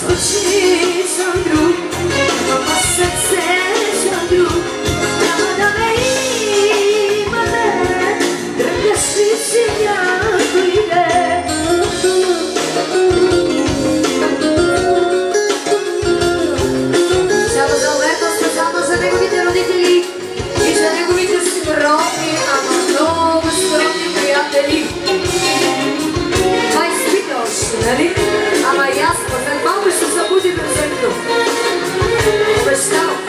звучи съм друг, в сърце съм друг. Няма да ме има, тръгнеш ли си някой ден? Само за Омето, специално за неговите родители и за неговите скромни, ама много скромни приятели. Май спите още, нали? Ама ясно, след малко ще се събуди безсънто. Обещавам.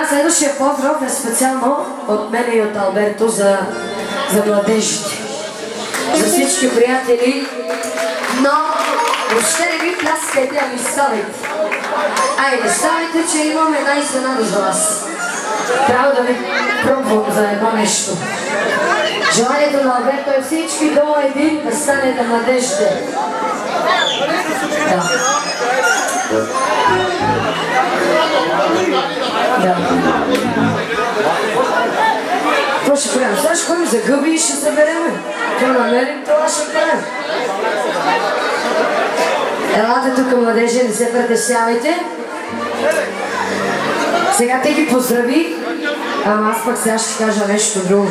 Следващия поздрав е специално от мене и от Алберто за младежите, за всички приятели, но въобще не ви пляскайте, ами ставайте. Айде, ставайте, че имам една изненада за вас. Трябва да ви пробвам за едно нещо. Желанието на Алберто е всички до един да станете младежите. Да. Да. Това ще правим. Сега ще ходим за гъби и ще съберем. Като намерим, това ще правим. Елате тук, младежи, не се притеснявайте. Сега те ги поздрави, ама аз пък сега ще кажа нещо друго.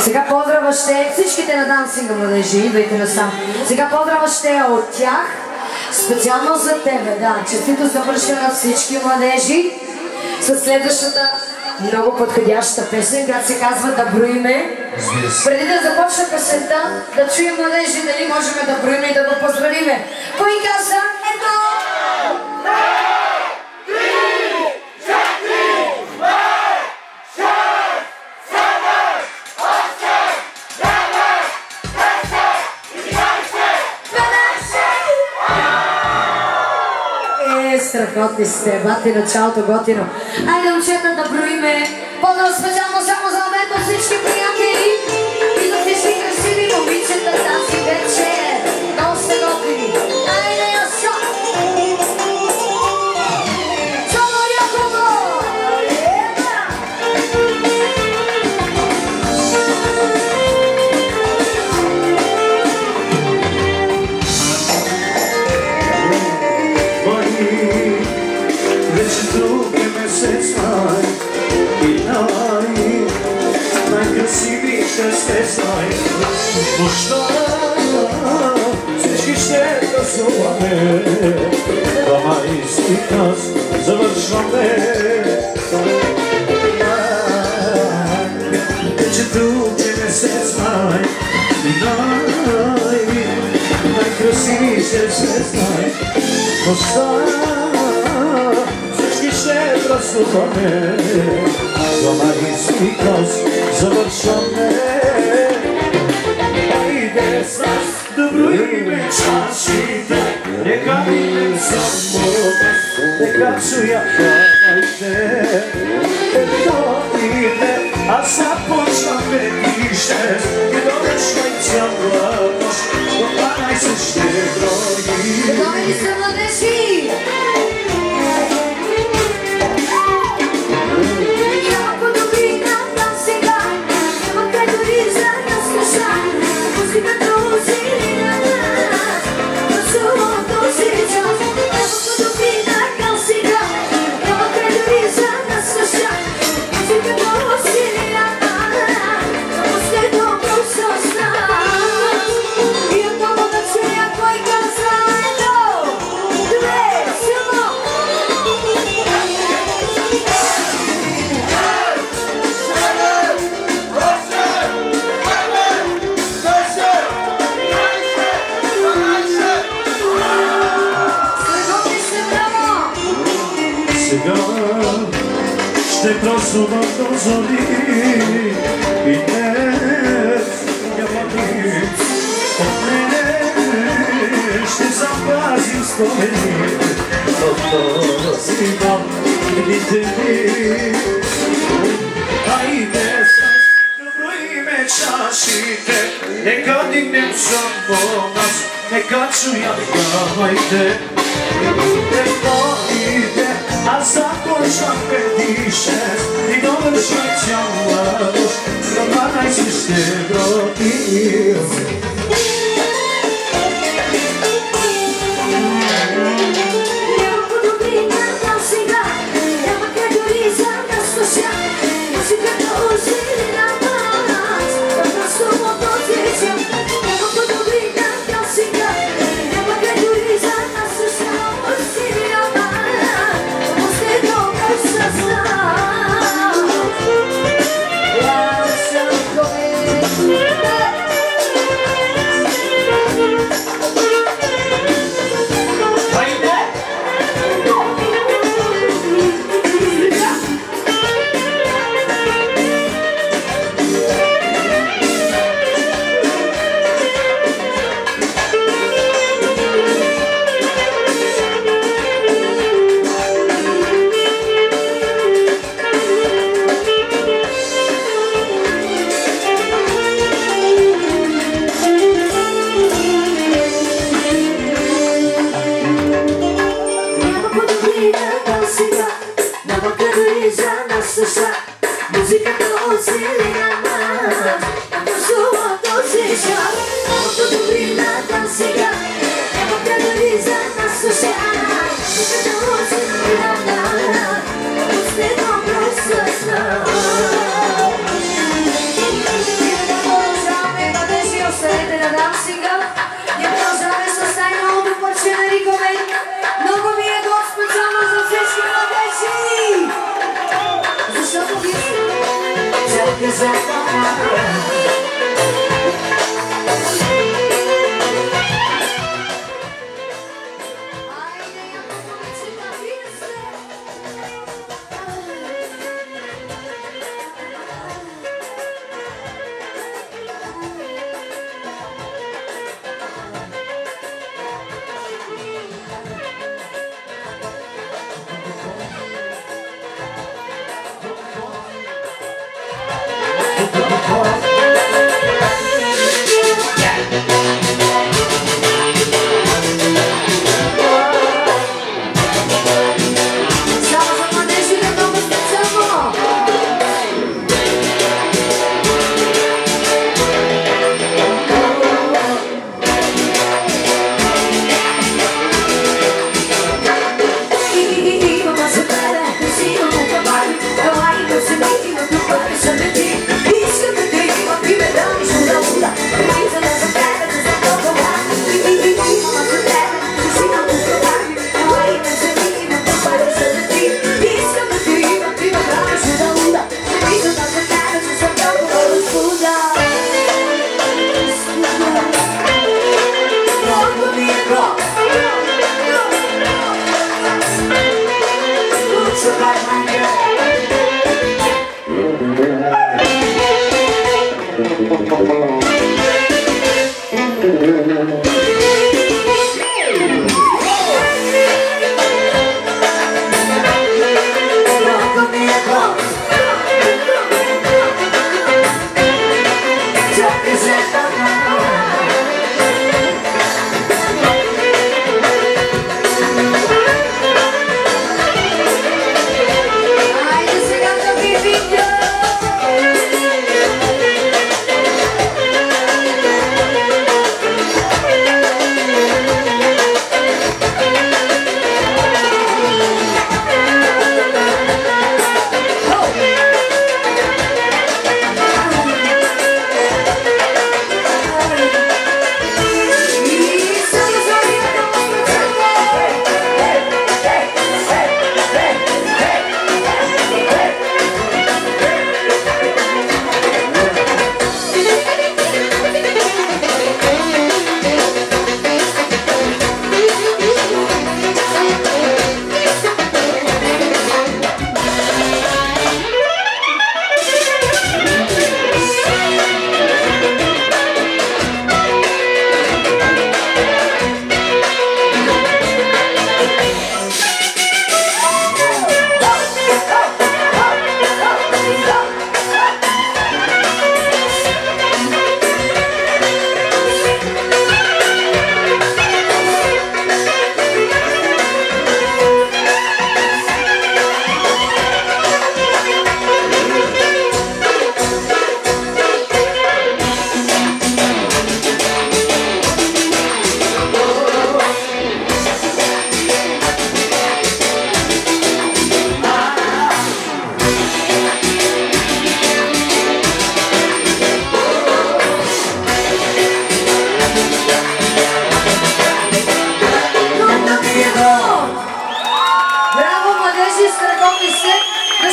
Сега поздрава ще е всичките на дансинга, младежи, идвайте насам. Сега поздрава ще е от тях, специално за тебе, да. Честито завършва на всички младежи с следващата много подходяща песен, която се казва "Да броиме". Преди да започне песента, да чуем младежи дали можем да броиме и да го поздравиме. Кой каза? Ето! Страхотни сте, бати началото готино. Айде, момчета, да броиме. Поздрав специално само за Алберто, всички приятели и за всички красиви момичета тази вечер. Много сте готини. Айде, ясо! Само някого! ще се знае. Нощта всички ще танцуваме, ама и нас завършваме. Вече други не се знае, най-красиви ще се знае. Нощта всички ще танцуваме, ама и нас завършваме. Хайде с добро име чашите, нека минем само нас, нека чуявайте. Ето иде, аз започваме тише, и до вечна цяла нощ, до 12 ще брои. Готови ли са, младежи? Ще просувам до зори и днес няма ниц. От мене ще запазим спомени от този дом дните ми. Хайде с добро име чашите, нека дигнем само нас, нека чуявайте. Ето иде, аз започвам петише и довършва цяла нощ, до 12 ще брои. Няма подобрина там сега, няма как дори за нас слуша. Музиката усили на нас, да просто мототечем. Няма подобрина там сега, няма как дори за нас слуша. Усили на нас, последно как съзнам. Музиката усили на нас, просто мототечем. Няма подобрина там сега, няма как дори за нас слуша. Музиката усили на нас, последно просто знам. Продължаваме, младежи, останете на дансинга. Ние продължаваме с най-новото парче на Риковен. Много ми е до специално за всички младежи. Защото вие сте за това. Oh,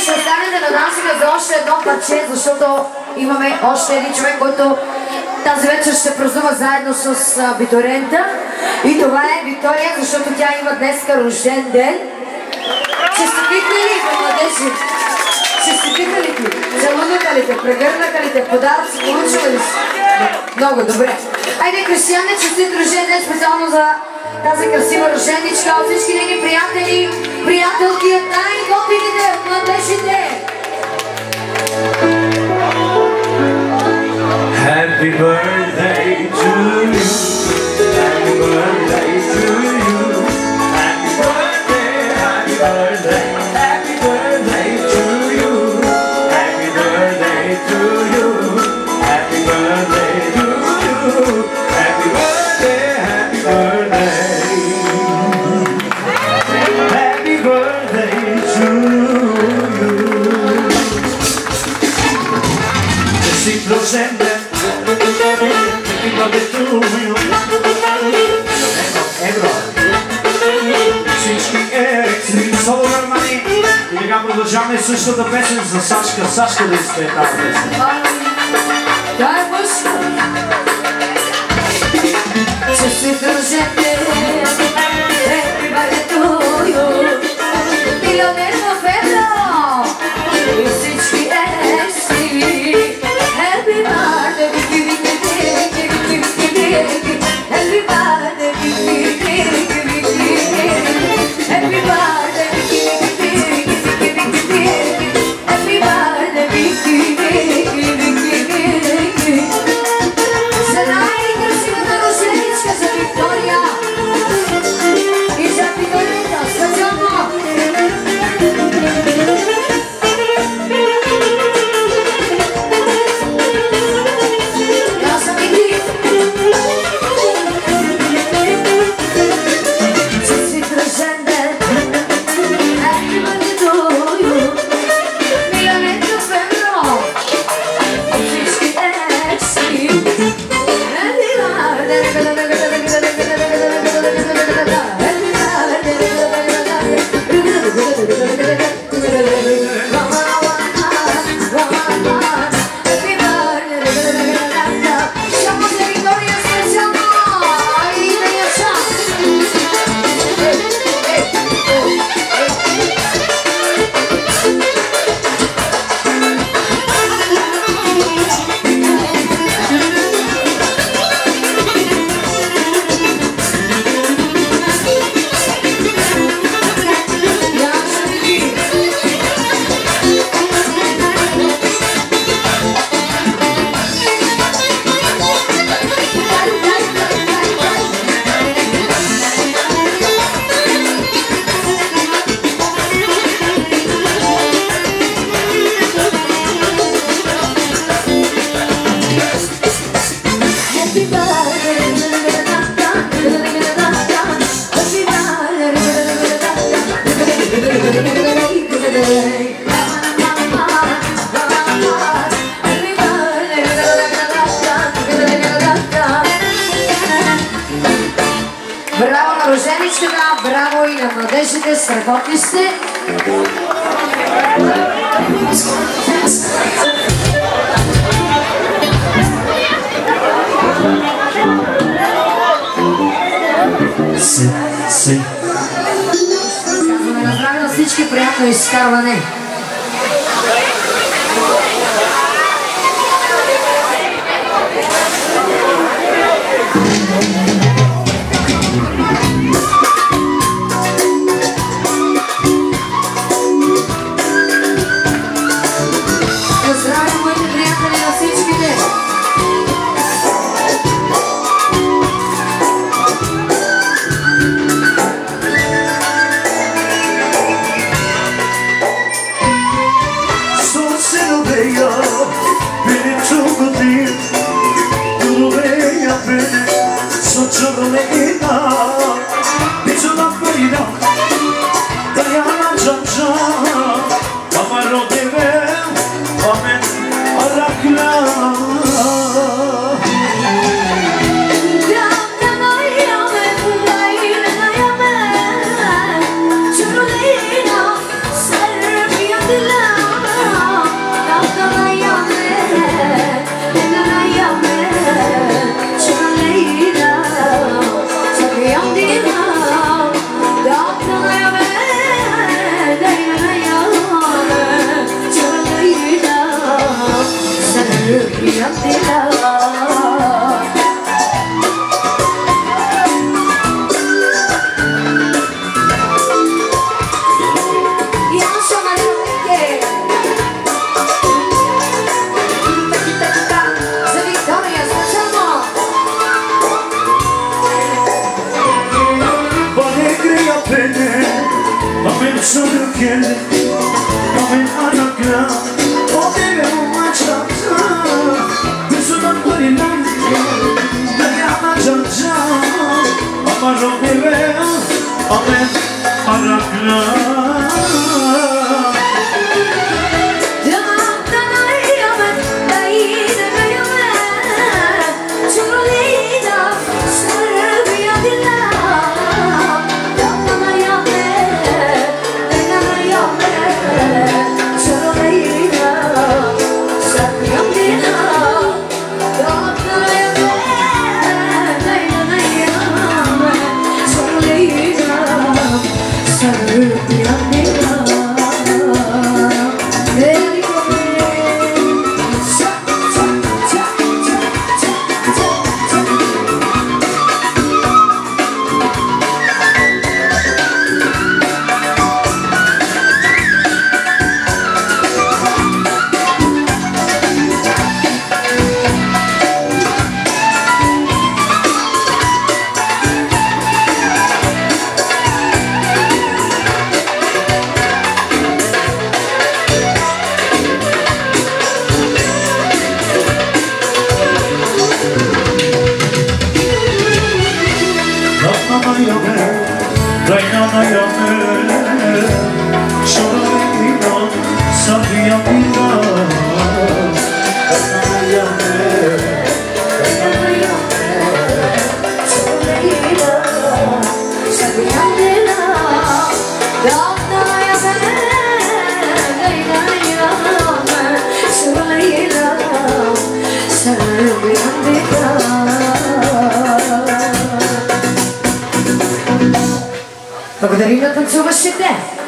ще останете на дансинга за още едно парче, защото имаме още един човек, който тази вечер ще празнува заедно с Викторента. И това е Виктория, защото тя има днеска рожден ден. Честитите ли, младежи? Честитите ли ти? Целунаха ли те? Прегърнаха ли те? Подаръци получила ли си? Много добре. Айде, Кристияне, честит рожден ден специално за тази красива рожденичка от всички нейни приятели, приятелки от най-готините от младежите. Happy birthday to you. Happy birthday to you. Happy birthday, happy birthday, happy birthday to you. Happy birthday to you. Happy birthday to you. Happy birthday, happy birthday. Happy birthday to you. Честит рожден ден. Всички екстри, соло Германи. И така продължаваме същата песен за Сашка. Сашка да изпее тази песен. Това е мъжко. Честит рожден ден. Happy birthday to you. Милионер на Федро. И всички екстри. Happy birthday, Вики, Вики, Вики, Вики, Вики, Вики. Happy birthday, Вики, Вики, Вики, Вики, Вики. Happy birthday, Вики, Вики, Вики, Вики, Вики, Вики. Happy birthday, Вики, Вики, Вики, Вики. За най-красивата рожденичка, за Виктория. И за Викторията, специално. Браво на роженичката, браво и на младежите, страхотни сте! Казваме на здраве на всички, приятно изкарване! Love Нещо друге, омен аракра, обебе омачата, безуна горина, да няма джанджа, амажо бебе, омен аракра. Благодарим на танцуващите!